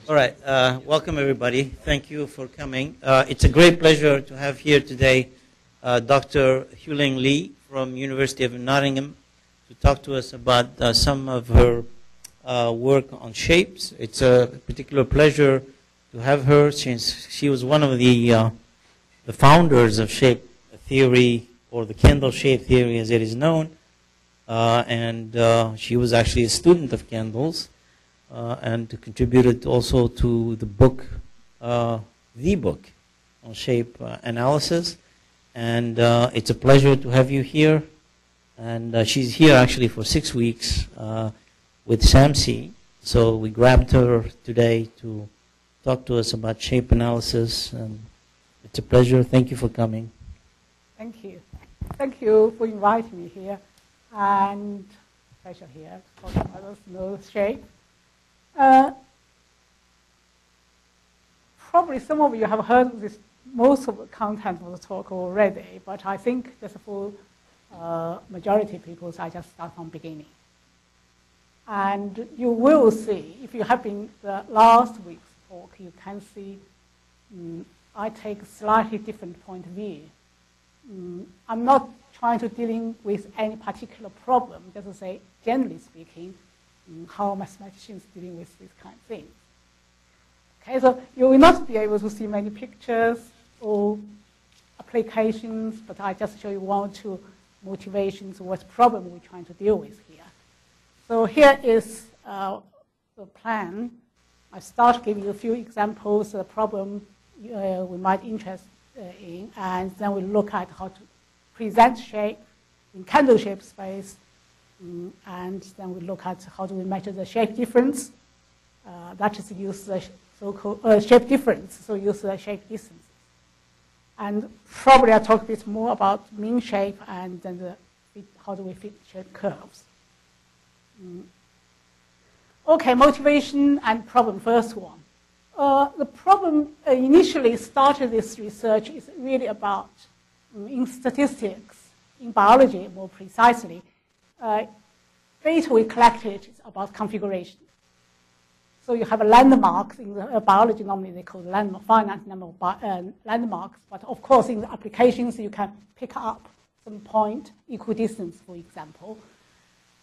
All right. Welcome, everybody. Thank you for coming. It's a great pleasure to have here today Dr. Huiling Lee from University of Nottingham to talk to us about some of her work on shapes. It's a particular pleasure to have her since she was one of the founders of shape theory, or the Kendall shape theory as it is known. And she was actually a student of Kendall's. And contributed also to the book on shape analysis. And it's a pleasure to have you here. And she's here actually for 6 weeks with SAMC. So we grabbed her today to talk to us about shape analysis. And it's a pleasure. Thank you for coming. Thank you. Thank you for inviting me here. And pleasure here for others know shape. Probably some of you have heard this, most of the content of the talk already, but I think just for majority of people, so I just start from beginning. And you will see, if you have been the last week's talk, you can see I take a slightly different point of view. I'm not trying to dealing with any particular problem, just to say, generally speaking, how mathematicians dealing with these kind of things. Okay, so you will not be able to see many pictures or applications, but I just show you one or two motivations, what problem we're trying to deal with here. So here is the plan. I start to give you a few examples of the problem we might interest in, and then we look at how to present shape in Kendall shape space. And then we look at how do we measure the shape difference. That is use the so-called shape difference, so use the shape distances. And probably I'll talk a bit more about mean shape and then how do we fit shape curves. Okay, motivation and problem, first one. The problem initially started this research is really about, in statistics, in biology more precisely, data we collected is about configuration. So you have a landmark in the biology, normally they call landmark, finite number of landmarks, but of course in the applications you can pick up some point, equidistance, for example.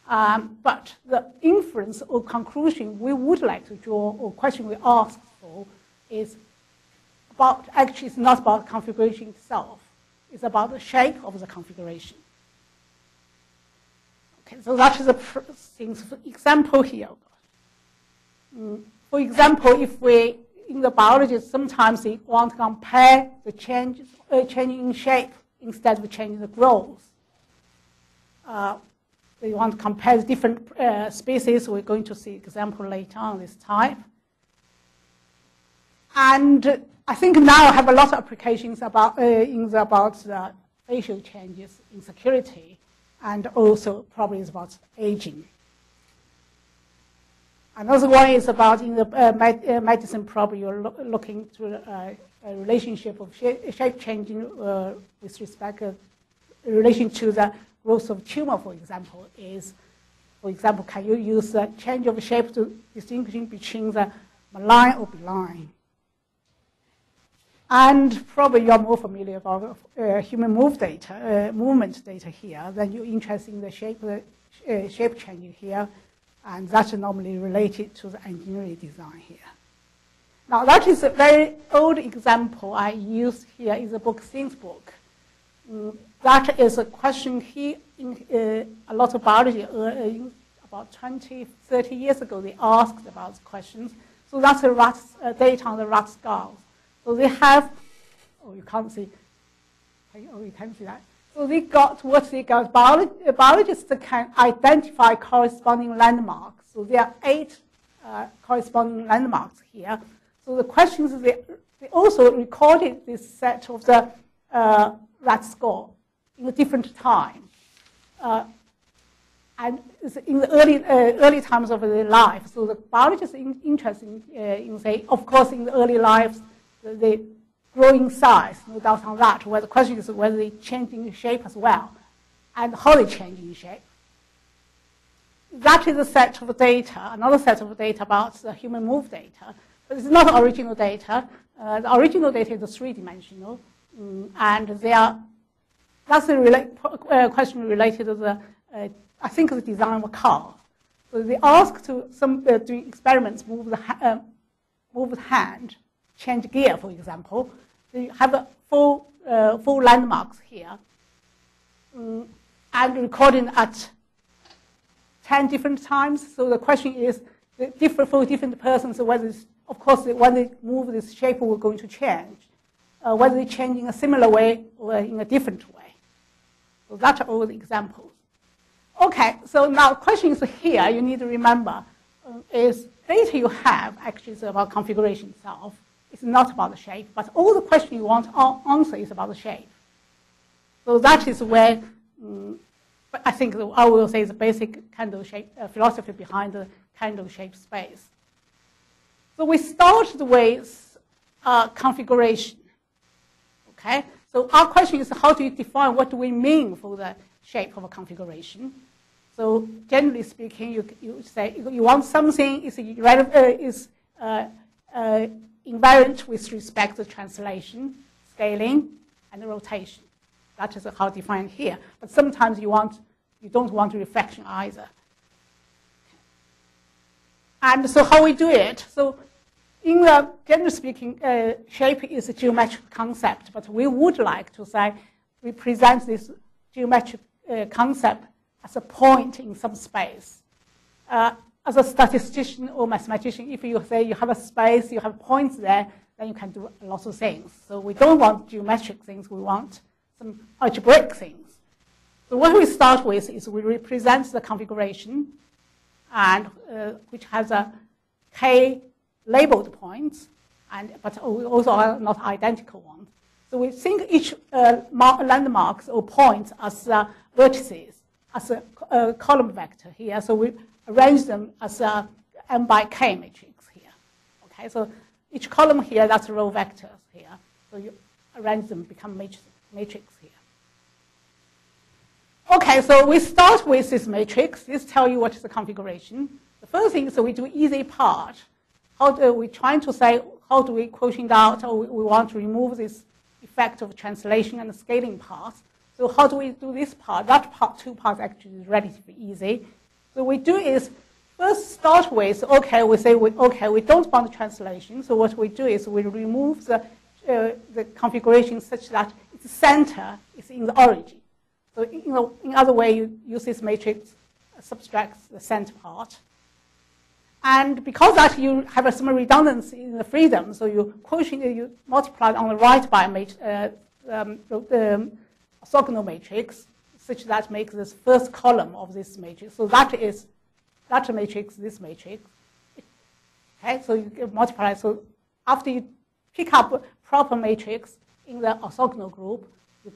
But the inference or conclusion we would like to draw, or question we ask for, is about, actually it's not about configuration itself, it's about the shape of the configuration. So that is a things for example here. For example, if we, in the biology, sometimes we want to compare the changes, changing in shape instead of changing the growth. We want to compare the different species. We're going to see example later on this type. And I think now I have a lot of applications about, about the facial changes in security. And also probably is about aging. Another one is about in the medicine, probably you're looking to a relationship of shape changing with respect in relation to the growth of tumor, for example, is, for example, can you use the change of shape to distinguishing between the malign or benign? And probably you're more familiar about human movement data here. Then you're interested in the shape changing here, and that's normally related to the engineering design here. Now that is a very old example I use here in the book Things book. That is a question here in a lot of biology about 20, 30 years ago they asked about the questions. So that's a rat data on the rat skulls. So they have, oh, you can't see, oh, you can see that. So they got what they got. Biologists can identify corresponding landmarks. So there are 8 corresponding landmarks here. So the questions, they also recorded this set of the rat skull in a different time. And in the early times of their life. So the biologists interested in say, of course, in the early lives, the growing size, no doubt on that. Where the question is whether they change in shape as well, and how they change in shape. That is a set of data, another set of data about the human move data. But it's not original data. The original data is three-dimensional, and that's a question related to the, I think, the design of a car. So they ask to doing experiments, move the hand, change gear, for example. They have a full landmarks here, and recording at 10 different times. So the question is, for different persons, whether, of course, when they move, this shape will going to change, whether they change in a similar way or in a different way. So that's all the examples. Okay, so now questions here you need to remember is data you have actually is about configuration itself. It's not about the shape, but all the question you want to answer is about the shape. So that is where I think I will say the basic candle shape philosophy behind the candle shape space. So we started with configuration. Okay, so our question is how do you define what do we mean for the shape of a configuration? So generally speaking, you say you want something is invariant with respect to translation, scaling, and rotation. That is how defined here. But sometimes you don't want reflection either. And so how we do it? So in generally speaking, shape is a geometric concept, but we would like to say we present this geometric concept as a point in some space. As a statistician or mathematician, if you say you have a space, you have points there, then you can do lots of things. So we don't want geometric things, we want some algebraic things. So what we start with is we represent the configuration, and which has a k labeled points, but we also are not identical ones. So we think each landmarks or points as vertices, as a column vector here. So we arrange them as a m by k matrix here. Okay, so each column here, that's row vectors here. So you arrange them, become matrix here. Okay, so we start with this matrix. This tells you what is the configuration. The first thing is we do easy part. How do we trying to say, how do we quotient out, or we want to remove this effect of translation and the scaling part. So how do we do this part? That part, two parts actually is relatively easy. So we do is first start with, okay, we say, we don't want the translation. So what we do is we remove the configuration such that its center is in the origin. So in other way, you use this matrix, subtracts the center part. And because that you have some redundancy in the freedom, so you quotient, you multiply on the right by orthogonal matrix, such that makes this first column of this matrix. So that is that matrix, this matrix. Okay, so you multiply. So after you pick up a proper matrix in the orthogonal group, you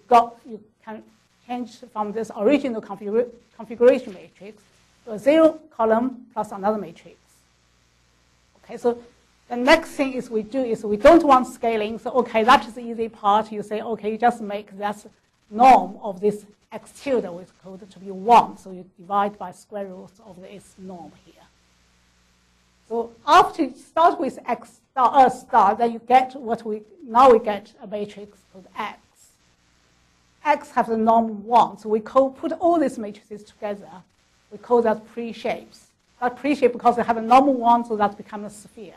can change from this original configuration matrix to a 0 column plus another matrix. Okay, so the next thing is we don't want scaling. So okay, that is the easy part. You say, okay, you just make that norm of this x tilde with code to be 1. So you divide by square root of this norm here. So after you start with x star, then you get what we get a matrix called x. X has a norm 1. So we put all these matrices together. We call that pre-shapes. That pre-shape, because they have a norm 1, so that becomes a sphere.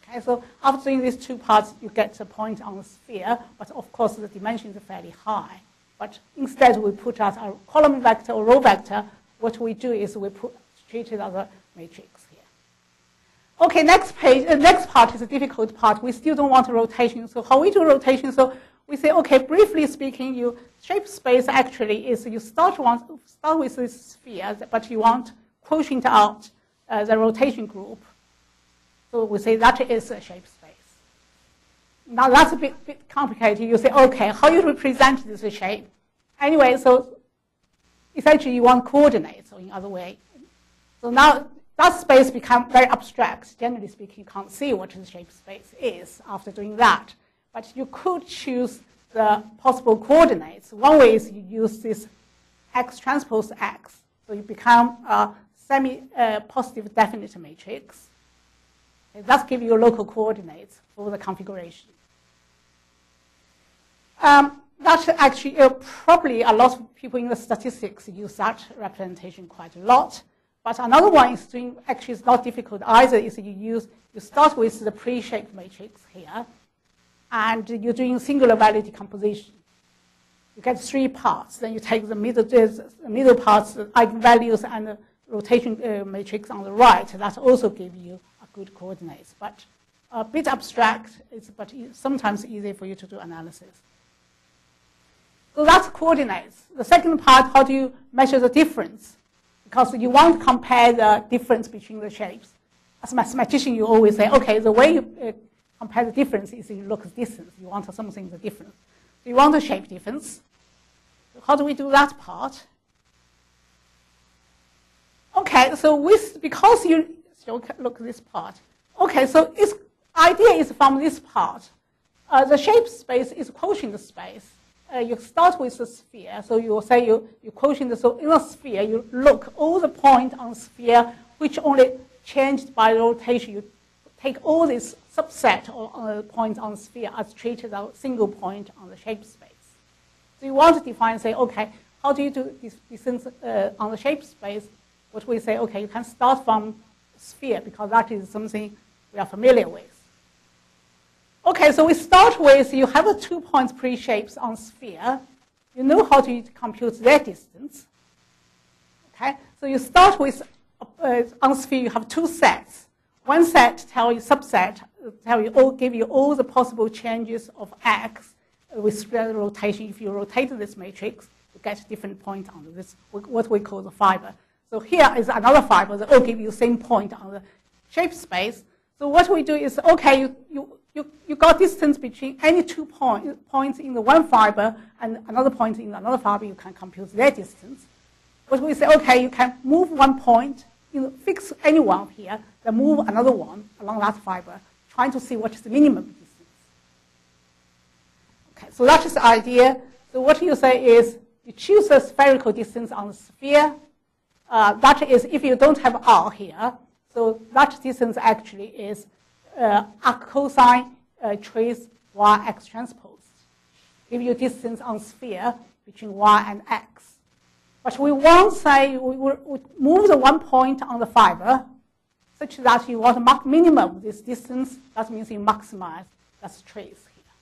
Okay, so after doing these two parts, you get a point on the sphere, but of course the dimensions are fairly high. But instead we put out a column vector or row vector. What we do is we treat it as a matrix here. Okay, next part is a difficult part. We still don't want a rotation. So how we do rotation? So we say, okay, briefly speaking, you shape space actually is you start with this sphere, but you want quotient out the rotation group. So we say that is a shape space. Now that's a bit complicated. You say, okay, how you represent this shape? Anyway, so essentially you want coordinates, so in other way. So now that space becomes very abstract. Generally speaking, you can't see what the shape space is after doing that. But you could choose the possible coordinates. One way is you use this x transpose x. So you become a semi-positive definite matrix. Okay, that gives you local coordinates for the configuration. That actually, probably a lot of people in the statistics use that representation quite a lot. But another one is doing, actually it's not difficult either, is you start with the pre-shaped matrix here, and you're doing singular value decomposition. You get 3 parts, then you take the middle parts, the eigenvalues and the rotation matrix on the right. That also gives you a good coordinates, but a bit abstract, but sometimes easy for you to do analysis. So that's coordinates. The second part, how do you measure the difference? Because you want to compare the difference between the shapes. As a mathematician, you always say, okay, the way you compare the difference is you look at distance. You want something the difference. So you want a shape difference. So how do we do that part? Okay, so because you look at this part. Okay, so its idea is from this part. The shape space is quotient space. You start with the sphere, so you will say you quotient. So in a sphere, you look all the points on the sphere which only changed by rotation. You take all this subset of points on the sphere as treated as a single point on the shape space. So you want to define, say, okay, how do you do this distance on the shape space? What we say, okay, you can start from sphere because that is something we are familiar with. Okay, so we start with, you have 2 points pre-shapes on sphere. You know how to compute their distance. Okay, so you start with, on sphere you have 2 sets. One set tell you subset, give you all the possible changes of x with square rotation. If you rotate this matrix, you get different points on this, what we call the fiber. So here is another fiber that will give you the same point on the shape space. So what we do is, okay, you got distance between any 2 points in the one fiber and another point in another fiber, you can compute their distance. But we say, okay, you can move 1 point, fix any one here, then move another one along that fiber, trying to see what is the minimum distance. Okay, so that is the idea. So what you say is, you choose a spherical distance on the sphere. That is, if you don't have R here, so that distance actually is arc cosine trace y x transpose. Give you distance on sphere between y and x. But we won't say we move the 1 point on the fiber such that you want to minimum this distance. That means you maximize that trace here.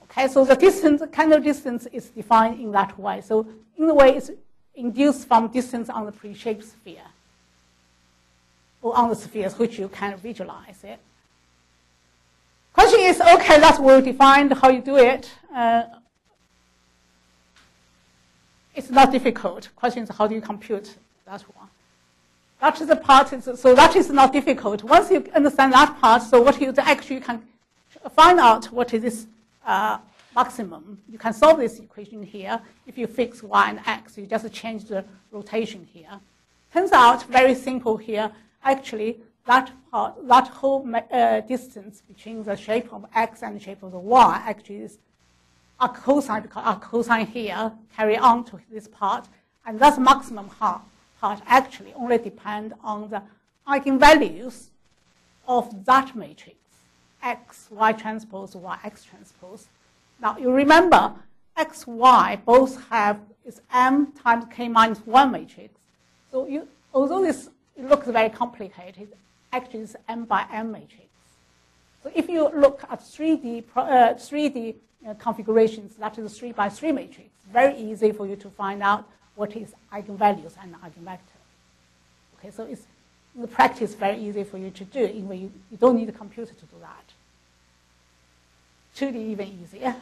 Okay, so the distance, Cantor distance is defined in that way. So in a way, it's induced from distance on the pre-shaped sphere, or on the spheres, which you can visualize it. Question is, okay, that's well defined, how you do it. It's not difficult. Question is, how do you compute that one? That is the part, so that is not difficult. Once you understand that part, so what you actually can find out what is this maximum. You can solve this equation here. If you fix y and x, you just change the rotation here. Turns out, very simple here, actually, that whole distance between the shape of x and the shape of the y actually is arc cosine, because arc cosine here carry on to this part, and that maximum part actually only depend on the eigenvalues of that matrix, x, y transpose, y, x transpose. Now, you remember, x, y both have is m times k minus 1 matrix. So although it looks very complicated, actually it's m by m matrix. So if you look at 3D configurations, that is a 3 by 3 matrix, very easy for you to find out what is eigenvalues and eigenvector. Okay, so it's in the practice very easy for you to do, even you don't need a computer to do that. 2D even easier.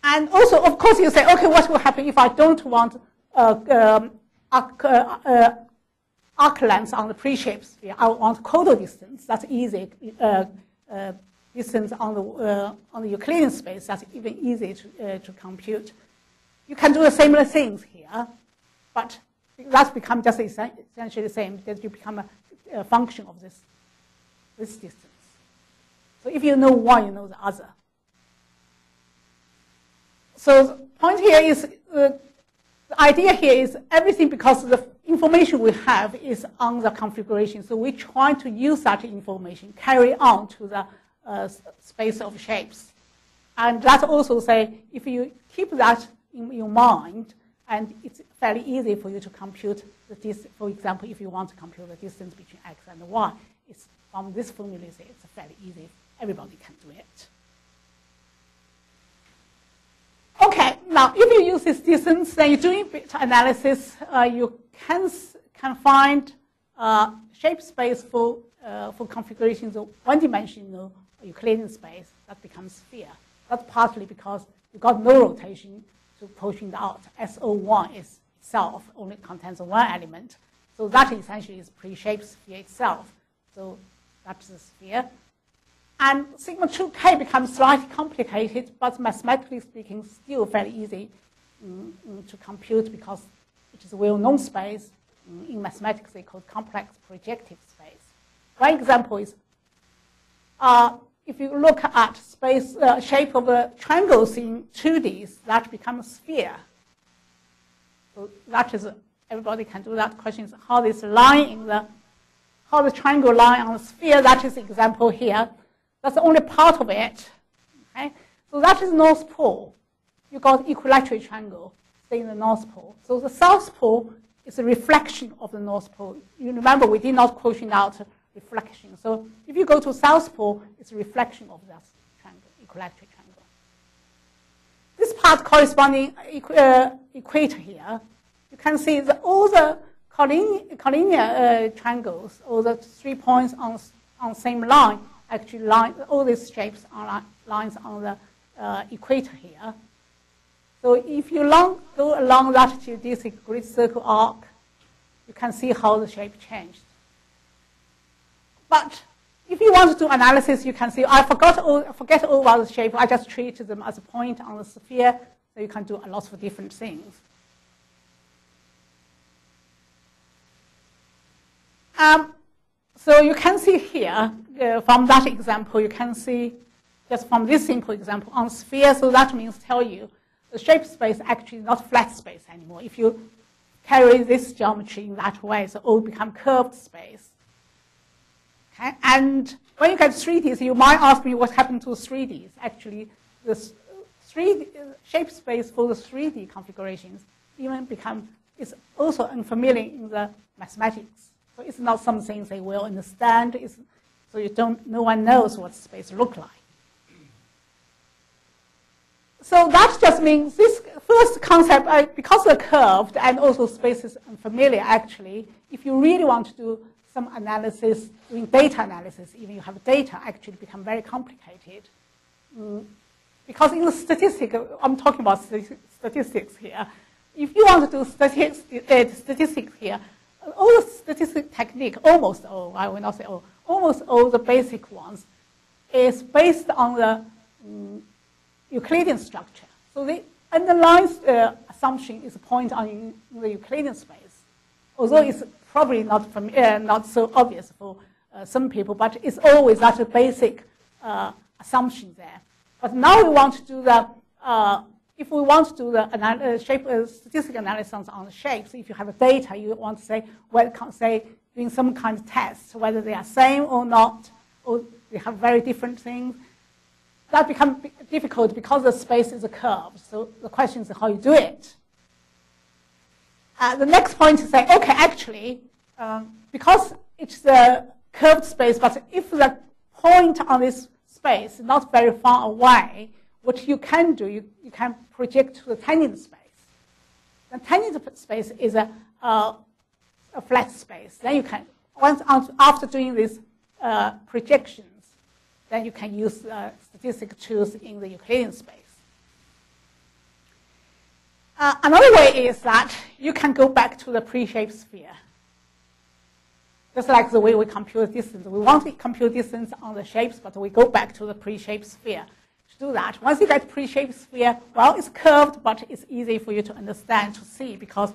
And also, of course, you say, okay, what will happen if I don't want arc length on the pre-shaped sphere? I want Kodo distance. That's easy. Distance on the Euclidean space. That's even easy to compute. You can do the similar things here, but that's become just essentially the same because you become a function of this distance. So if you know one, you know the other. So the point here is the the idea here is everything, because the information we have is on the configuration, so we try to use that information, carry on to the space of shapes. And that also say, if you keep that in your mind, and it's fairly easy for you to compute the distance. For example, if you want to compute the distance between x and y, it's from this formula, it's fairly easy. Everybody can do it. Okay, now if you use this distance, then you're doing bit analysis, you can find shape space for configurations of one-dimensional Euclidean space that becomes sphere. That's partly because you've got no rotation to pushing out. SO1 is itself only contains one element. So that essentially is pre-shaped sphere itself. So that's the sphere. And sigma 2k becomes slightly complicated, but mathematically speaking, still fairly easy to compute because it is a well-known space. In mathematics, they call it complex projective space. One example is if you look at space shape of triangles in 2D, that becomes a sphere. So that is, everybody can do that. Question is how this line in how the triangle line on the sphere, that is the example here. That's only part of it. Okay? So that is North Pole. You got equilateral triangle, stay in the North Pole. So the South Pole is a reflection of the North Pole. You remember we did not quotient out reflection. So if you go to South Pole, it's a reflection of that triangle, equilateral triangle. This part corresponding equator here, you can see that all the collinear triangles, all the 3 points on the same line, actually all these shapes are lines on the equator here. So if you go along that geodesic grid circle arc, you can see how the shape changed. But if you want to do analysis, you can see, I forget all about the shape. I just treated them as a point on the sphere, so you can do a lot of different things. So you can see here, from that example, you can see, just from this simple example, on sphere, so that means tell you the shape space actually is not flat space anymore. If you carry this geometry in that way, so it will become curved space. Okay? And when you get 3Ds, you might ask me what happened to 3Ds. Actually, the 3D shape space for the 3D configurations even is also unfamiliar in the mathematics. So it's not something they will understand. So no one knows what space look like. So that just means this first concept, because they're curved and also space is unfamiliar, actually, if you really want to do some analysis, doing data analysis, even you have data, actually become very complicated. Because in the statistics, I'm talking about statistics here. If you want to do statistics here, all the statistic technique, almost all, I will not say all, almost all the basic ones, is based on the Euclidean structure. So the underlying assumption is a point on the Euclidean space, although it's probably not so obvious for some people, but it's always that a basic assumption there. But now we want to do the, if we want to do the statistical analysis on the shapes, if you have data, you want to say, well, doing some kind of test, whether they are same or not, or they have very different things. That becomes difficult because the space is a curve. So the question is how you do it. The next point is say, okay, actually, because it's a curved space, but if the point on this space is not very far away, what you can do, you can project to the tangent space. The tangent space is a flat space. Then you can, after doing these projections, then you can use statistical tools in the Euclidean space. Another way is that you can go back to the pre-shaped sphere. Just like the way we compute distance. We want to compute distance on the shapes, but we go back to the pre-shaped sphere. To do that, once you get pre-shaped sphere, well, it's curved, but it's easy for you to understand, to see, because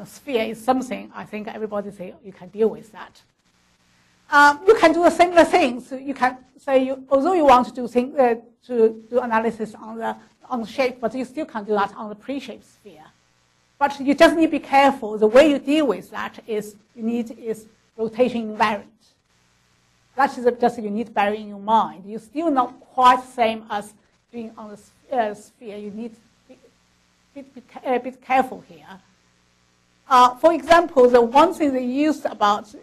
sphere is something I think everybody say you can deal with that. You can do a similar thing. So you can say, although you want to do analysis on the shape, but you still can do that on the pre-shaped sphere. But you just need to be careful. The way you deal with that is rotation invariant. That is just you need to bear in your mind. You're still not quite the same as doing on the sphere. You need to be a bit careful here. For example, the one thing they used about,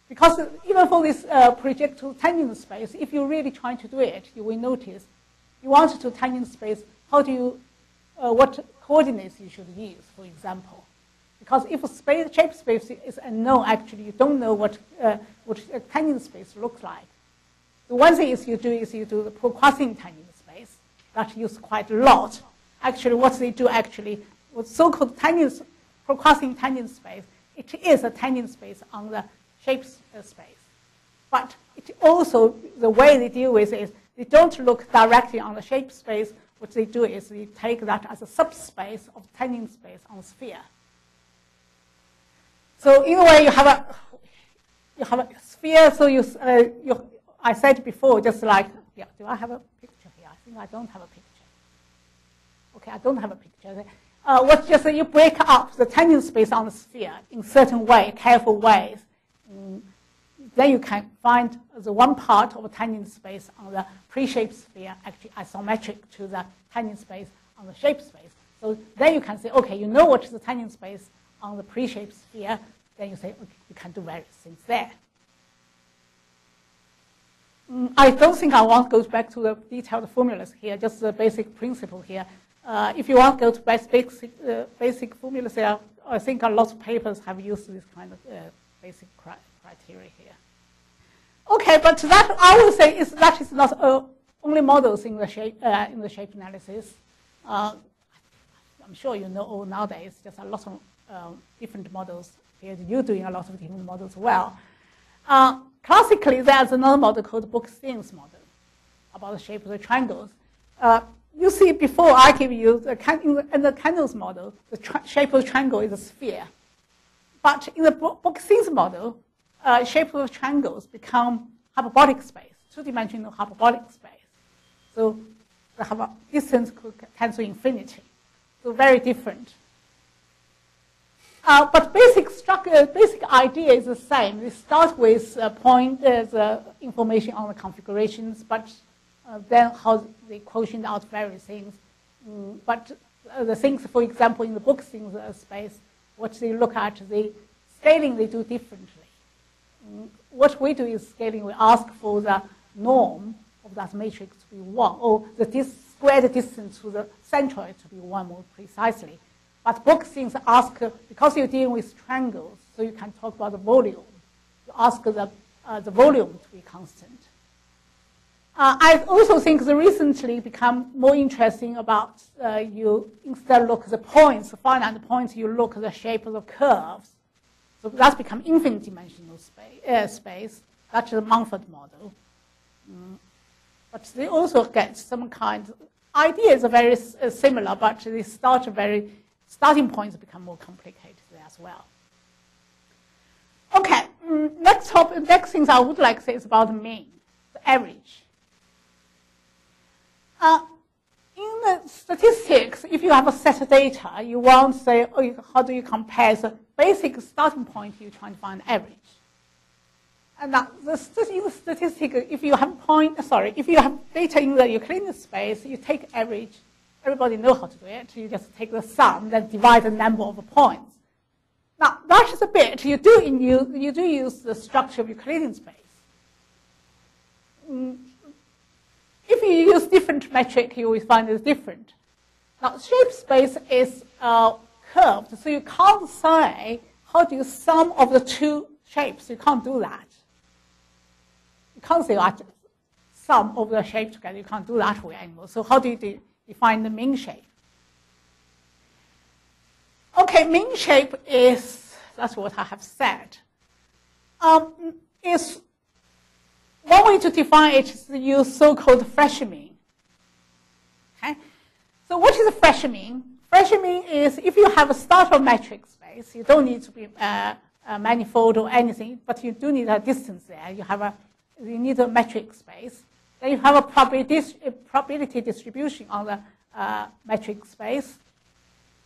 because even for this projectile tangent space, if you're really trying to do it, you will notice you want to tangent space, how do you, what coordinates you should use, for example. Because if a shape space is unknown, actually, you don't know what a tangent space looks like. The one thing is you do the pro-crossing tangent space. That used quite a lot. Actually, what they do actually, with so-called pro-crossing tangent space, it is a tangent space on the shape space. But it also, the way they deal with it is they don't look directly on the shape space. What they do is they take that as a subspace of tangent space on the sphere. So in a way, you have a sphere. So I said before, just like, yeah, do I have a picture here? I think I don't have a picture. Okay, I don't have a picture. What's just you break up the tangent space on the sphere in certain way, careful ways. Then you can find the one part of a tangent space on the pre-shaped sphere actually isometric to the tangent space on the shape space. So then you can say, okay, you know what is the tangent space on the pre-shaped sphere. Then you say, okay, you can do various things there. I don't think I want to go back to the detailed formulas here, just the basic principle here. If you want to go to basic formulas here, I think a lot of papers have used this kind of basic criteria here. Okay, but that I would say that is not only models in the shape analysis. I'm sure you know nowadays there's a lot of different models here. You're doing a lot of different models well. Classically, there's another model called Book-Steen's model about the shape of the triangles. You see, before I give you in the Kendall's model, the shape of the triangle is a sphere. But in the Book-Steen's model, shape of triangles become hyperbolic space, two-dimensional hyperbolic space. So the distance tends to infinity. So very different. But basic idea is the same. We start with the information on the configurations, but then how they quotient out various things. But the things, for example, in the Book-Steen's space, what they look at, the scaling they do differently. What we do is scaling, we ask for the norm of that matrix to be 1, or the squared distance to the centroid to be 1 more precisely. But Book-Steen's ask, because you're dealing with triangles, so you can talk about the volume. You ask the volume to be constant. I also think the recently become more interesting about you instead look at the points, finite points, you look at the shape of the curves. So that's become infinite dimensional space. That's the Mumford model. But they also get some kind of ideas are very similar, but they start starting points become more complicated there as well. Okay, next things I would like to say is about the mean, the average. In the statistics, if you have a set of data, you want to say, how do you compare the basic starting point you're trying to find average? And now, in the statistic, if you have data in the Euclidean space, you take average. Everybody knows how to do it. You just take the sum, then divide the number of points. Now, that is a bit you do use the structure of Euclidean space. If you use different metric, you will find it different. Now, shape space is curved, so you can't say how do you sum of the two shapes. You can't do that. You can't say sum of the shape together. You can't do that way anymore. So how do you define the mean shape? Okay, mean shape is, that's what I have said, is one way to define it is to use so-called fresh mean. Okay? So what is a fresh mean? Fresh mean is if you have a starter metric space, you don't need to be manifold or anything, but you do need a distance there. You need a metric space. Then you have a probability distribution on the metric space.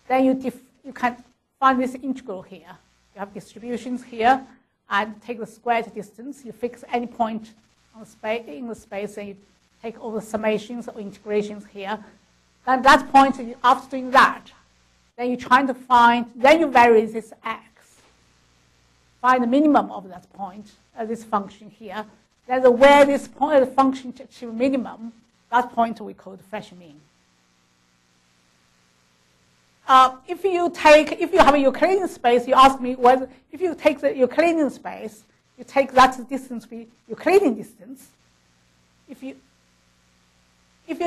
Then you can find this integral here. You have distributions here, and take the squared distance. You fix any point on the in the space, and you take all the summations or integrations here. Then that point, after doing that, then you're trying to find, then you vary this x. Find the minimum of that point, this function here. Then where this point, the function to achieve minimum, that point we call the fresh mean. If you have a Euclidean space, you ask me whether, if you take the Euclidean space, you take that distance be Euclidean distance. If you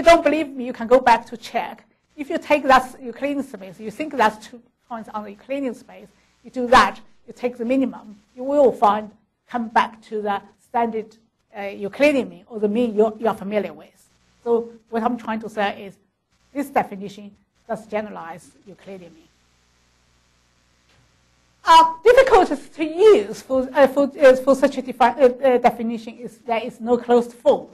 don't believe me, you can go back to check. If you take that Euclidean space, you think that's 2 points on the Euclidean space, you do that, you take the minimum, you will come back to the standard Euclidean mean, or the mean you are familiar with. So what I'm trying to say is this definition does generalize Euclidean mean. Difficulties to use for such a definition is there is no closed form.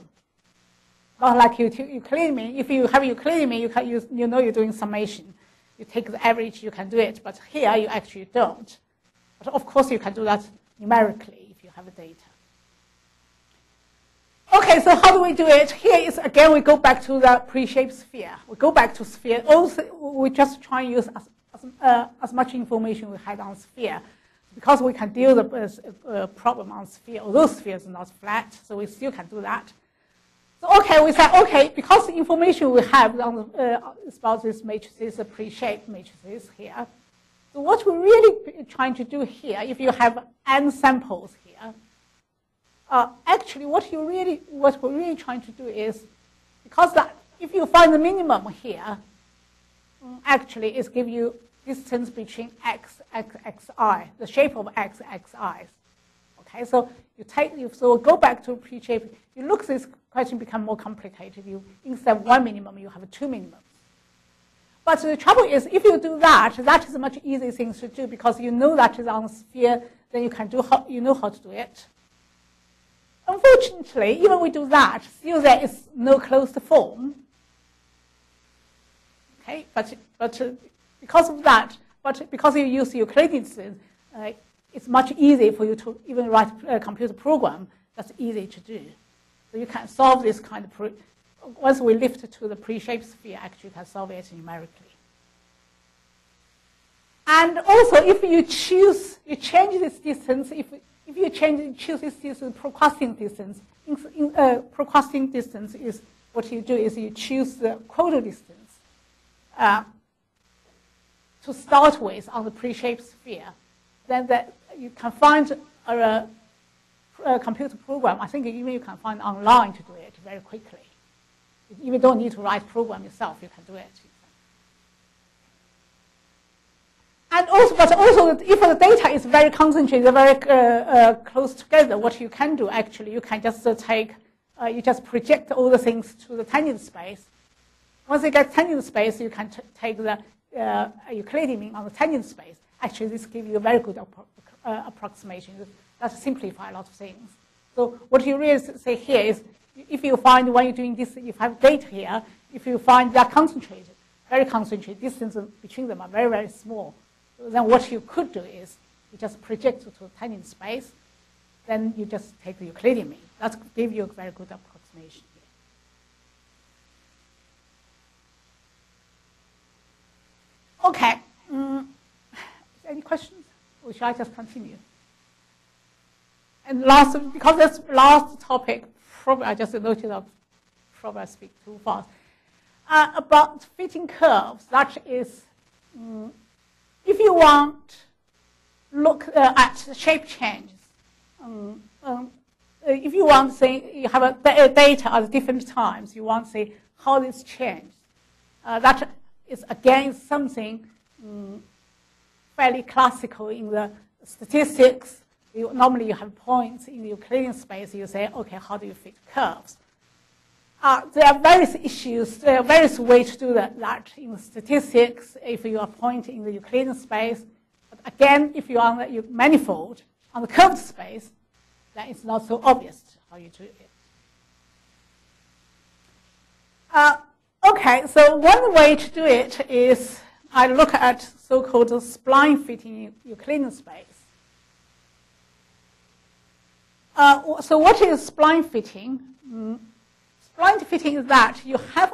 Not like Euclidean mean. If you have Euclidean mean, you know you're doing summation. You take the average, you can do it. But here you actually don't. But of course you can do that numerically if you have the data. Okay, so how do we do it? Here is, again, we go back to the pre-shaped sphere. We go back to sphere. Also, we just try and use as much information we had on sphere, because we can deal with the problem on sphere, although sphere is not flat, so we still can do that. So, okay, we said, okay, because the information we have on about these matrices, the pre-shaped matrices here, so what we're really trying to do here, if you have n samples here, actually, what we're really trying to do is, because that if you find the minimum here, actually, it's give you distance between x, xi, the shape of x, xi's. Okay, so so go back to pre-shape. You look, this question become more complicated. Instead of one minimum, you have 2 minimums. But the trouble is, if you do that, that is a much easier thing to do, because you know that is on the sphere. Then you can do you know how to do it. Unfortunately, even we do that, still there is no closed form. Okay, but because of that, but because you use Euclidean distance, it's much easier for you to even write a computer program that's easy to do. So you can solve this kind of once we lift it to the pre-shaped sphere, actually you can solve it numerically. And also, if you change this distance, if you choose this distance, procrastinating distance, procrastinating distance is what you do is you choose the quota distance to start with on the pre-shaped sphere. Then you can find a computer program. I think even you can find online to do it very quickly. You even don't need to write program yourself. You can do it. And also, but also, if the data is very concentrated, very close together, what you can do actually, you can just you just project all the things to the tangent space. Once you get tangent space, you can take the Euclidean mean on the tangent space. Actually, this gives you a very good approximation. That simplifies a lot of things. So what you really say here is, if you find when you're doing this, if you have data here, if you find they're concentrated, very concentrated, distance between them are very, very small. So then what you could do is you just project to a tangent space, then you just take the Euclidean mean. That gives you a very good approximation here. Okay. Any questions? Or shall I just continue? And last, because that's last topic, probably I just noted that probably I speak too fast. About fitting curves, that is, if you want look at shape changes, if you want to say you have a data at different times, you want to say how this changed. That is again something fairly classical in the statistics. Normally you have points in the Euclidean space. You say, okay, how do you fit curves? There are various issues, there are various ways to do that in statistics, if you are pointing in the Euclidean space. But again, if you are on the manifold, on the curved space, then it's not so obvious how you do it. Okay, so one way to do it is, I look at so-called spline fitting Euclidean space. So what is spline fitting? Spline fitting is that you have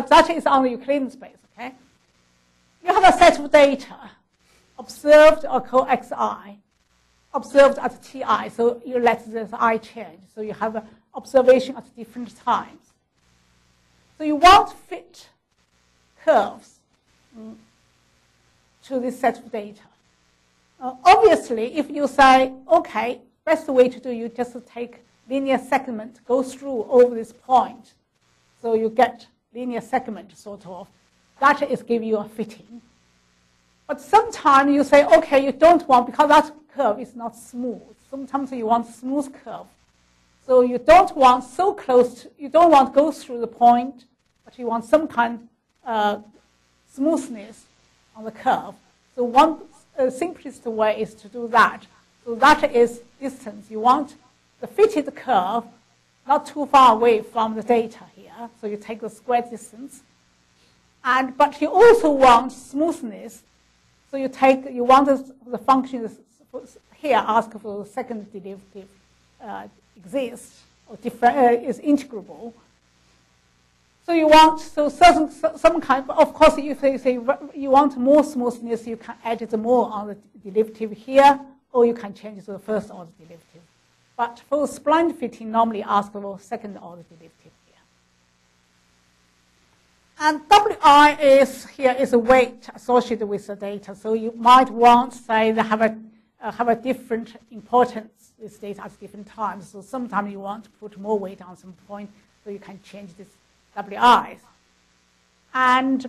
that is on the Euclidean space, okay? You have a set of data observed or called xi, observed at ti, so you let this I change. So you have an observation at different times. So you want to fit curves to this set of data. Obviously, if you say, okay, best way to do, you just take linear segment, go through over this point. So you get linear segment, sort of. That is give you a fitting. But sometimes you say, okay, you don't want, because that curve is not smooth. Sometimes you want smooth curve. So you don't want so close, you don't want to go through the point, but you want some kind of smoothness on the curve. So one simplest way is to do that. So that is distance. You want the fitted curve not too far away from the data here. So you take the square distance. But you also want smoothness. So you want the function here ask for the second derivative exists or is integrable. So you want some kind. Of course, if you say you want more smoothness, you can add it more on the derivative here, or you can change to the first order derivative. But for spline fitting, normally ask for second order derivative here. And Wi is a weight associated with the data. So you might want, say, they have a different importance, this data at different times. So sometimes you want to put more weight on some point, so you can change this Wi's. And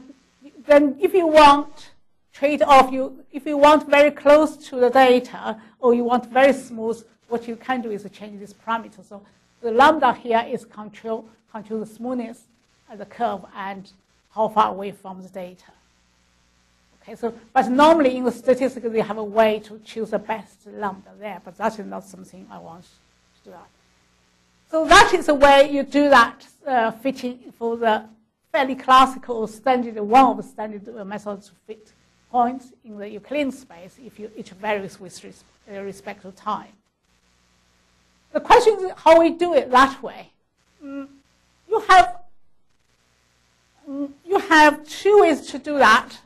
then if you want trade-off, if you want very close to the data, or you want very smooth, what you can do is change this parameter. So the lambda here is control the smoothness of the curve and how far away from the data. Okay, so but normally in the statistics they have a way to choose the best lambda there, but that is not something I want to do that. So that is the way you do that fitting for the fairly classical standard, one of the standard methods to fit points in the Euclidean space if it varies with respect to time. The question is how we do it that way. You have two ways to do that.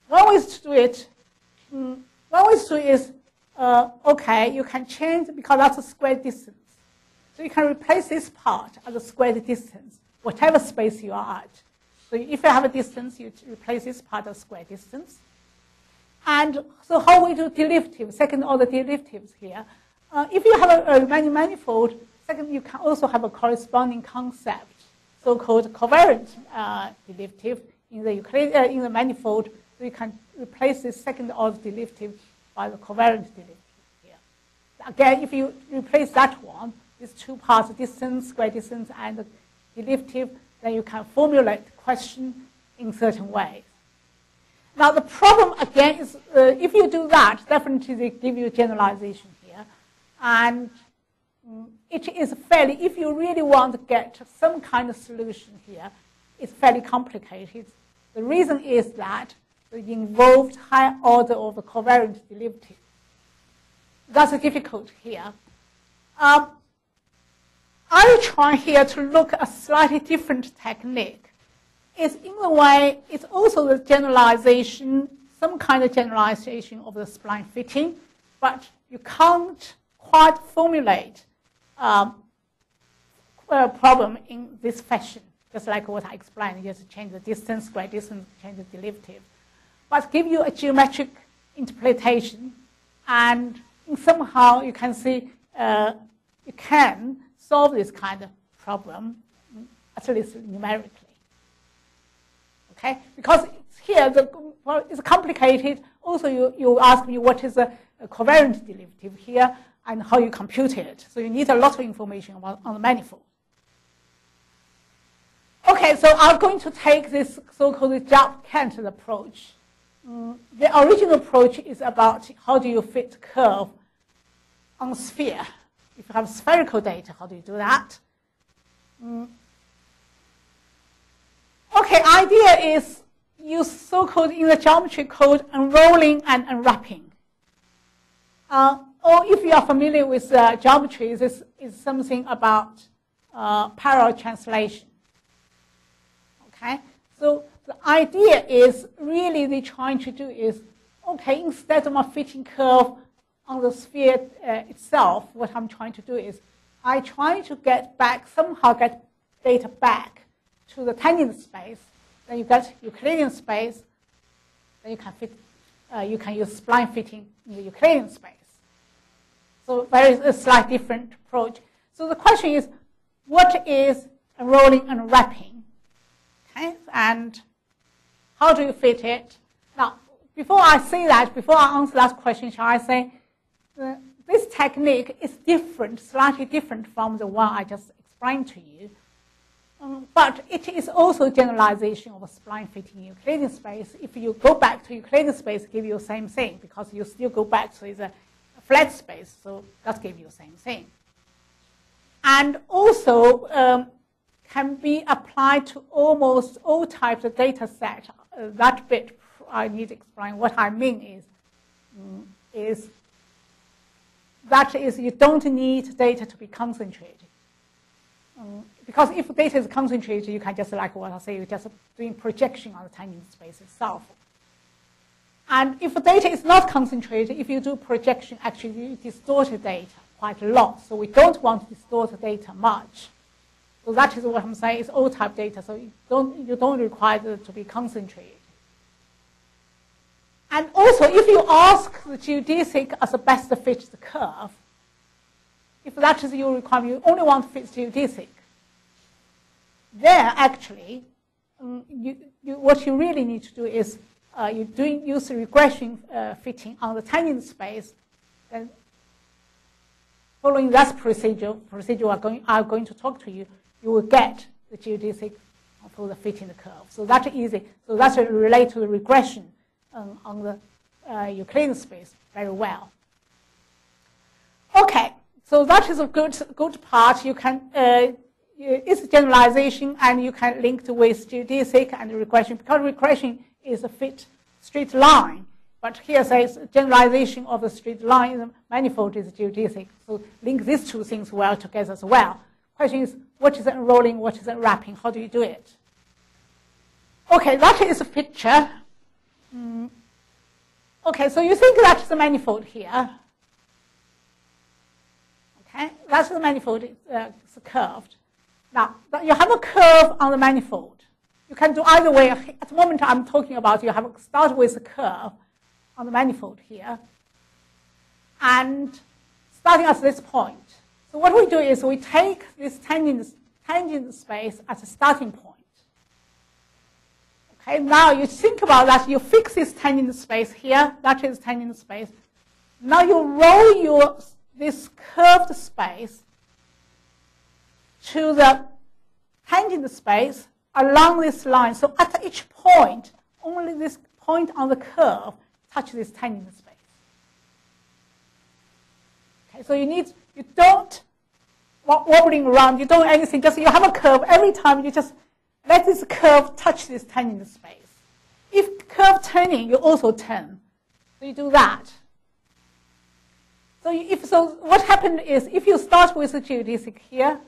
One way to do it is, okay, you can change because that's a square distance. So you can replace this part as a squared distance, whatever space you are at. So if you have a distance, you replace this part as square distance. And so how we do derivatives, second order derivatives here. If you have a manifold, second, you can also have a corresponding concept, so-called covariant derivative in the manifold. So you can replace this second order derivative by the covariant derivative here. Again, if you replace that one, these two parts, distance, square distance, and the derivative, then you can formulate the question in certain ways. Now the problem again is, if you do that, definitely they give you generalization here. And it is fairly, if you really want to get some kind of solution here, it's fairly complicated. The reason is that it involved high order of the covariant derivative. That's difficult here. I will try here to look at a slightly different technique. It's in a way, it's also the generalization, some kind of generalization of the spline fitting, but you can't quite formulate a problem in this fashion, just like what I explained. You just change the distance, square distance, change the derivative. But give you a geometric interpretation, and somehow you can see you can solve this kind of problem, at least numerically. Okay, because here it's complicated. Also, you ask me what is a covariant derivative here and how you compute it. So you need a lot of information on the manifold. Okay, so I'm going to take this so-called Jap-Kent approach. The original approach is about how do you fit curve on a sphere. If you have spherical data, how do you do that? Okay, idea is use so-called, in the geometry code, unrolling and unwrapping. Or if you are familiar with geometry, this is something about parallel translation. Okay, so the idea is really they're trying to do is, okay, instead of a fitting curve on the sphere itself, what I'm trying to do is I try to get back, somehow get data back to the tangent space. Then you get Euclidean space. Then you can fit, you can use spline fitting in the Euclidean space. So there is a slightly different approach. So the question is, what is unrolling and unwrapping? Okay, and how do you fit it? Now, before I say that, before I answer that question, shall I say this technique is different, slightly different from the one I just explained to you. But it is also a generalization of a spline fitting in Euclidean space. If you go back to Euclidean space, it gives you the same thing because you still go back to the flat space, so that gives you the same thing. And also can be applied to almost all types of data set. That bit I need to explain. What I mean is that is you don't need data to be concentrated. Because if data is concentrated, you can just, like what I say, you're just doing projection on the tangent space itself. And if the data is not concentrated, if you do projection, actually you distort the data quite a lot. So we don't want to distort the data much. So that is what I'm saying, it's all type data, so you don't require it to be concentrated. And also, if you ask the geodesic as a best fit the curve, if that is your requirement, you only want to fit geodesic, then actually, what you really need to do is use regression fitting on the tangent space, then following that procedure I'm going to talk to you, you will get the geodesic for the fitting the curve. So that's easy. So that's related to the regression on the Euclidean space very well. Okay, so that is a good part. You can it's generalization, and you can link it with geodesic and regression, because regression is a fit straight line. But here says generalization of the straight line, the manifold is geodesic. So link these two things well together as well. Question is, what is unrolling, what is unwrapping? How do you do it? Okay, that is a picture. Okay, so you think that's the manifold here. Okay, that's the manifold, it's curved. Now, you have a curve on the manifold. You can do either way. At the moment I'm talking about, you have to start with a curve on the manifold here, and starting at this point. So what we do is we take this tangent space as a starting point. Okay, now you think about that, you fix this tangent space here, that is tangent space. Now you roll this curved space to the tangent space along this line. So at each point, only this point on the curve touches this tangent space. Okay, so you don't wobbling around, you don't anything, just you have a curve. Every time you just let this curve touch this tangent space. If curve turning, you also turn. So you do that. So what happened is, if you start with a geodesic here,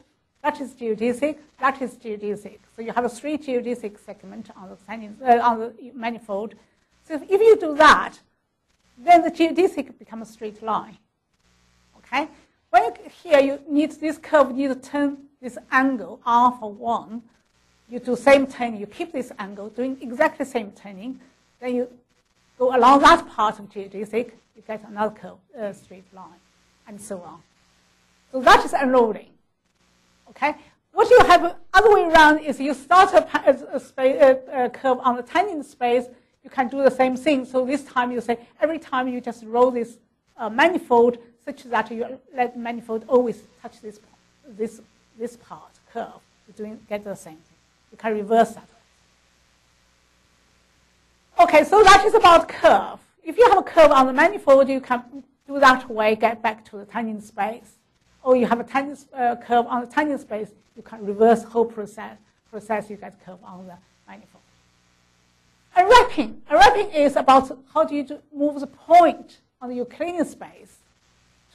that is geodesic, that is geodesic. So you have a 3 geodesic segment on the manifold. So if you do that, then the geodesic becomes a straight line. Okay? Here you need this curve, you need to turn this angle alpha 1. You do same turning, you keep this angle, doing exactly the same turning. Then you go along that part of geodesic, you get another curve, straight line, and so on. So that is unrolling. Okay? What you have other way around is you start a curve on the tangent space, you can do the same thing. So this time you say, every time you just roll this manifold such that you let the manifold always touch this part, curve. You get the same thing. You can reverse that. Okay, so that is about curve. If you have a curve on the manifold, you can do that way, get back to the tangent space. Or you have a tangent curve on the tangent space, you can reverse the whole process, you get curve on the manifold. Unwrapping. Unwrapping is about how do you move the point on the Euclidean space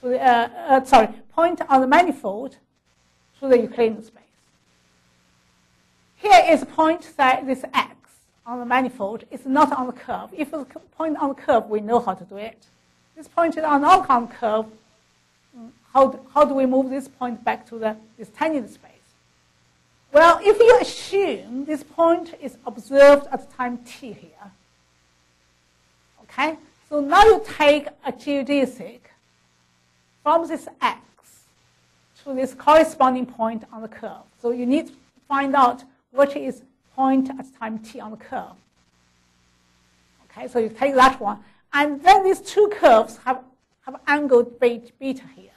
to the, point on the manifold to the Euclidean space. Here is a point that this x on the manifold is not on the curve. If it's a point on the curve, we know how to do it. This point is not on the curve. How do we move this point back to this tangent space? Well, if you assume this point is observed at time t here, okay? So now you take a geodesic from this x to this corresponding point on the curve. So you need to find out what is point at time t on the curve. Okay, so you take that one. And then these two curves have angle beta here.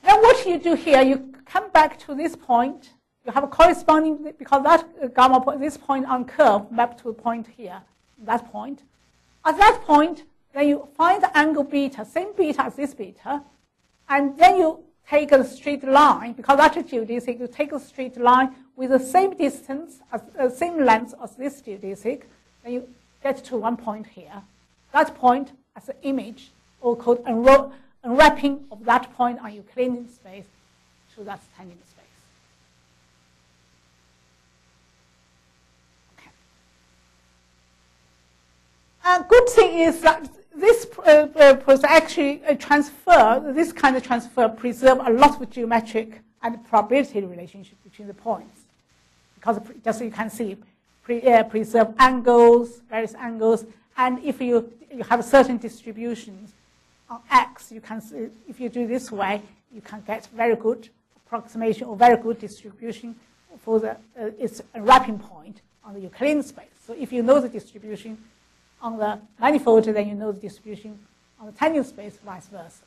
Then what you do here, you come back to this point. You have a corresponding, because that gamma point, this point on curve mapped to a point here, that point. At that point, then you find the angle beta, same beta as this beta, and then you take a straight line, because that's a geodesic, you take a straight line with the same distance, same length as this geodesic, then you get to one point here. That point as an image, or called unwrapping of that point on Euclidean space to that tangent space. Okay. A good thing is that this process actually this kind of transfer preserve a lot of geometric and probability relationship between the points. Because just so you can see, preserve angles, various angles, and if you have certain distributions on x, you can see, if you do this way, you can get very good approximation or very good distribution for its wrapping point on the Euclidean space. So if you know the distribution on the manifold, then you know the distribution on the tangent space, vice versa.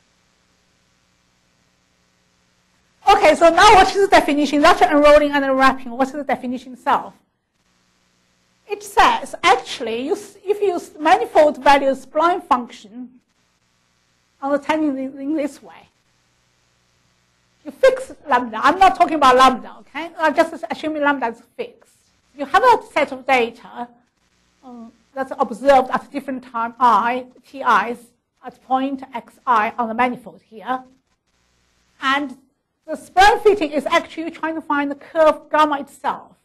Okay, so now what is the definition? That's unrolling and unwrapping. What is the definition itself? It says, actually, if you use manifold value spline function on the tangent in this way, you fix lambda. I'm not talking about lambda, okay? I'm just assuming lambda is fixed. You have a set of data that's observed at different time ti's at point xi on the manifold here. And the spline fitting is actually trying to find the curve gamma itself,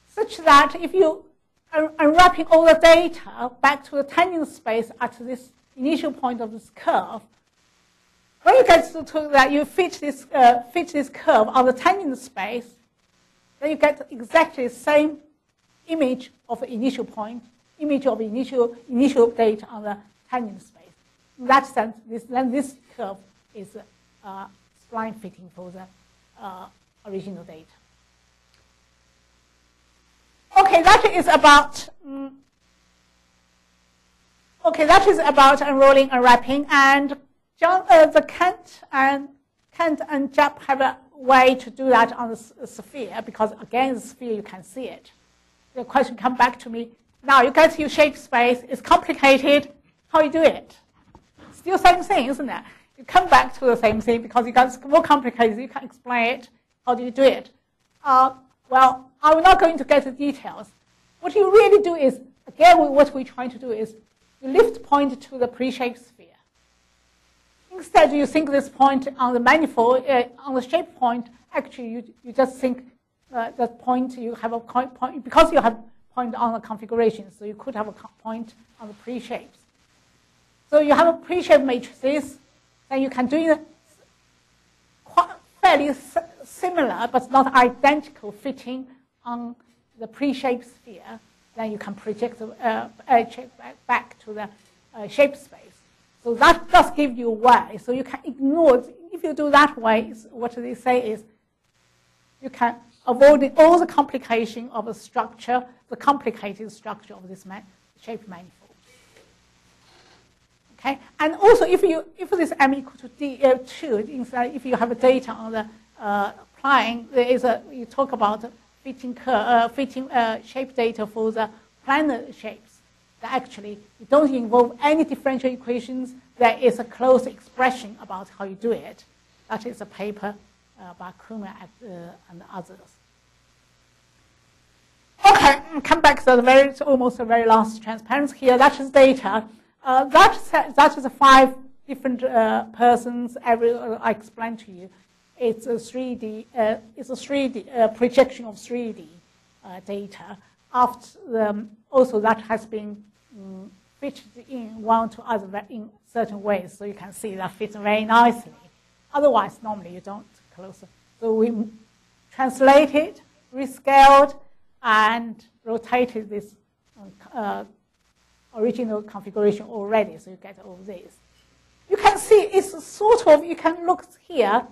such that if you are unwrapping all the data back to the tangent space at this initial point of this curve, when you get to that, you fit this curve on the tangent space, then you get exactly the same image of the initial point, image of initial data on the tangent space. In that sense, this curve is spline fitting for the original data. Okay, that is about unrolling and wrapping. And the Kent and Jap have a way to do that on the sphere, because again, the sphere you can see it. The question comes back to me. Now you get your shape space. It's complicated. How you do it? Still same thing, isn't it? You come back to the same thing because you got more complicated. You can explain it. How do you do it? Well, I'm not going to get the details. What you really do is, again, what we're trying to do is you lift point to the pre-shaped sphere. Instead, you think this point on the manifold, on the shape point, actually you just think that point, you have a point, because you have point on the configuration, so you could have a point on the pre-shapes. So you have a pre-shaped matrices, then you can do it fairly similar, but not identical fitting on the pre-shaped sphere. Then you can project the shape back to the shape space. So that does give you a way. So you can ignore, if you do that way, what they say is you can avoid all the complication of a structure, the complicated structure of this shape manifold. Okay, and also if this m equal to d2, inside, if you have a data on the plane, there is you talk about fitting shape data for the planar shapes. That actually you don't involve any differential equations. There is a close expression about how you do it. That is a paper by Kummer and others. Okay, come back to the almost the very last transparency here. That is data. That is 5 different persons. I explained to you. It's a 3D. It's a 3D projection of 3D data. Also, that has been fitted in one to other in certain ways, so you can see that fits very nicely. Otherwise, normally you don't close it. So we translated, rescaled, and rotated this original configuration already, so you get all this. You can see it's sort of, you can look here,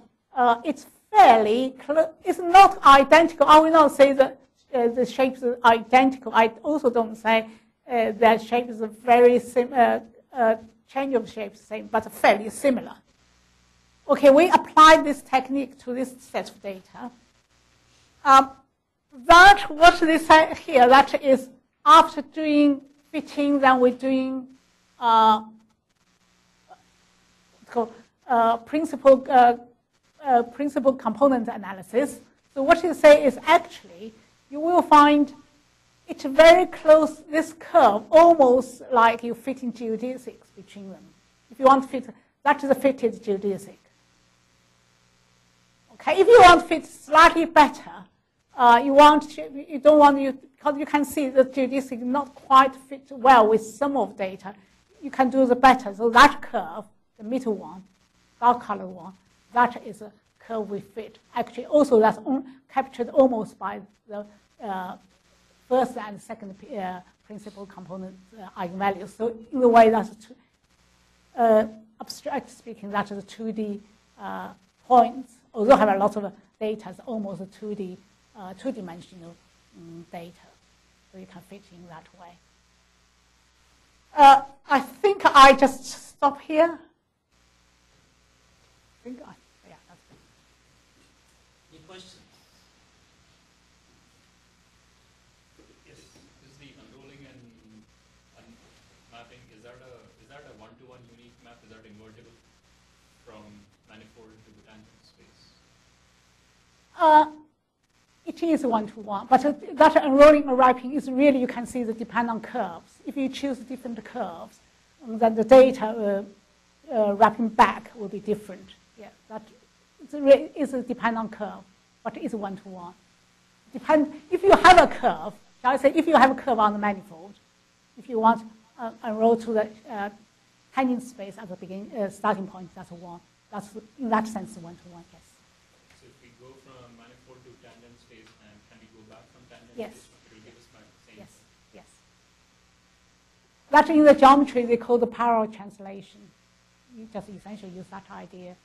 it's fairly close. It's not identical. I will not say that the shapes are identical. I also don't say that shape is a very similar, change of shapes same, but fairly similar. Okay, we applied this technique to this set of data. What they say here, that is after doing fitting, then we're doing principal component analysis. So what you say is actually, you will find it's very close, this curve, almost like you fit in geodesics between them. If you want to fit, that is a fitted geodesic. Okay, if you want to fit slightly better, you don't want because you can see the geodesic not quite fit well with some of data. You can do the better. So that curve, the middle one, dark color one, that is a curve we fit. Actually, also that's captured almost by the first and second principal component eigenvalues. So in a way, that's abstract speaking, that is 2D points. Although have a lot of data, it's almost a 2-dimensional data. So you can fit in that way. I think I just stop here. Yeah, that's good. Any questions? Yes. Is the unrolling and mapping, is that a one-to-one unique map? Is that invertible from manifold to the tangent space? It is one-to-one, but that unrolling or wrapping is really, you can see the depend on curves. If you choose different curves, then the data wrapping back will be different. Yeah, that is a depend on curve, but it is one-to-one. If you have a curve, shall I say, if you have a curve on the manifold, if you want unroll to the tangent space at the beginning, starting point, that's a one. That's in that sense one-to-one. Yes. So if we go from manifold to tangent space, and can we go back from tangent Yes. space? It will give us back the same. Yes. Yes. That in the geometry they call the parallel translation. You just essentially use that idea.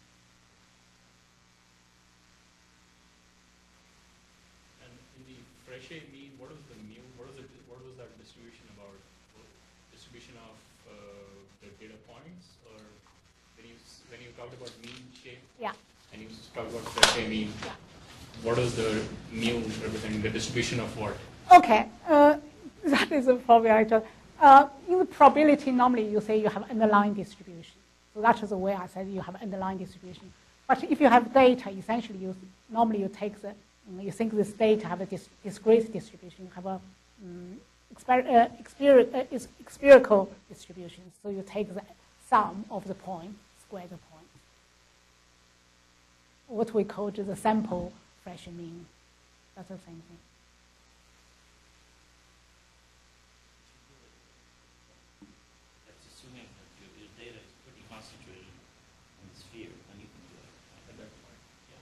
And in the Frechet mean, what is the mu? What was that distribution about? Distribution of the data points, or when you talked about mean shape? Yeah. And you talked about Frechet mean. Yeah. What is the mu representing? The distribution of what? Okay, that is a probability. In the probability, normally you say you have underlying distribution. So that is the way I said you have underlying distribution. But if you have data, essentially, normally you take you think this data have a discrete distribution. You have a spherical distribution. So you take the sum of the point, square the point. What we call the sample Frechet mean. That's the same thing. That's assuming that your data is pretty concentrated in the sphere, and you can do it at that point. Yeah.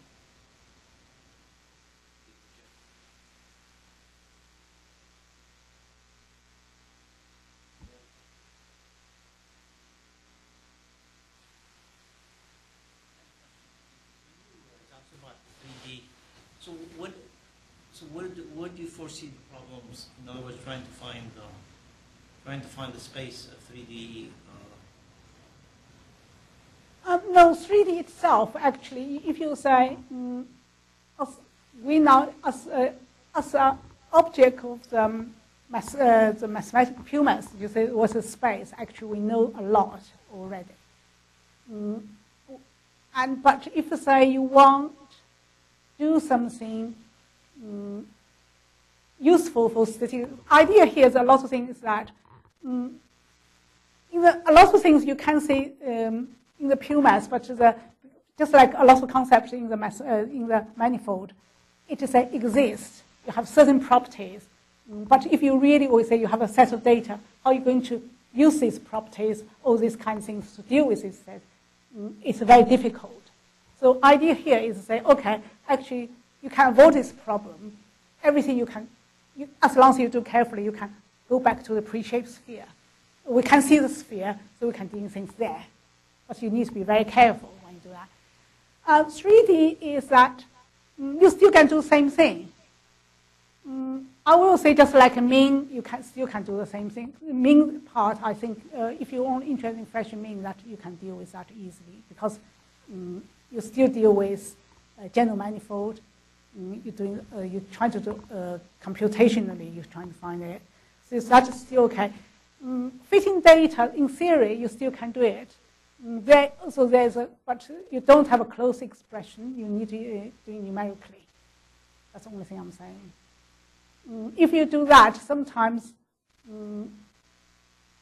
Talks about 3D. So where do you foresee the problems? In other words, trying to find the space of 3D. No, 3D itself, actually, if you say, as an object of the mathematical pure math, you say what's a space? Actually, we know a lot already. But if you say you want to do something useful for statistics. Idea here is a lot of things that, a lot of things you can see in the pure math, but just like a lot of concepts in the manifold, it is exists. You have certain properties, but if you really always say you have a set of data, how are you going to use these properties, all these kinds of things to deal with this set? It's very difficult. So idea here is to say, okay, actually, you can avoid this problem. Everything you can, as long as you do carefully, you can go back to the pre-shaped sphere. We can see the sphere, so we can do things there. But you need to be very careful when you do that. 3D is that you still can do the same thing. I will say just like a mean, you still can do the same thing. The mean part, I think, if you're only interested in fraction mean, that you can deal with that easily because you still deal with general manifold. You're trying to do computationally, you're trying to find it. So that's still okay. Fitting data, in theory, you still can do it. But you don't have a closed expression. You need to do it numerically. That's the only thing I'm saying. If you do that, sometimes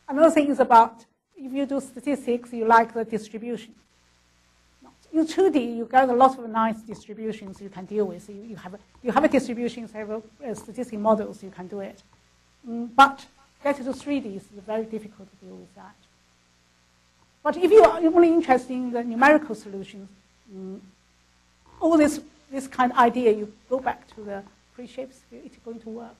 another thing is about if you do statistics, you like the distribution. In 2D, you got a lot of nice distributions you can deal with. You have a distribution, you have statistical models, you can do it. But get to 3D is very difficult to deal with that. But if you are only interested in the numerical solutions, all this kind of idea, you go back to the pre-shaped sphere, it's going to work.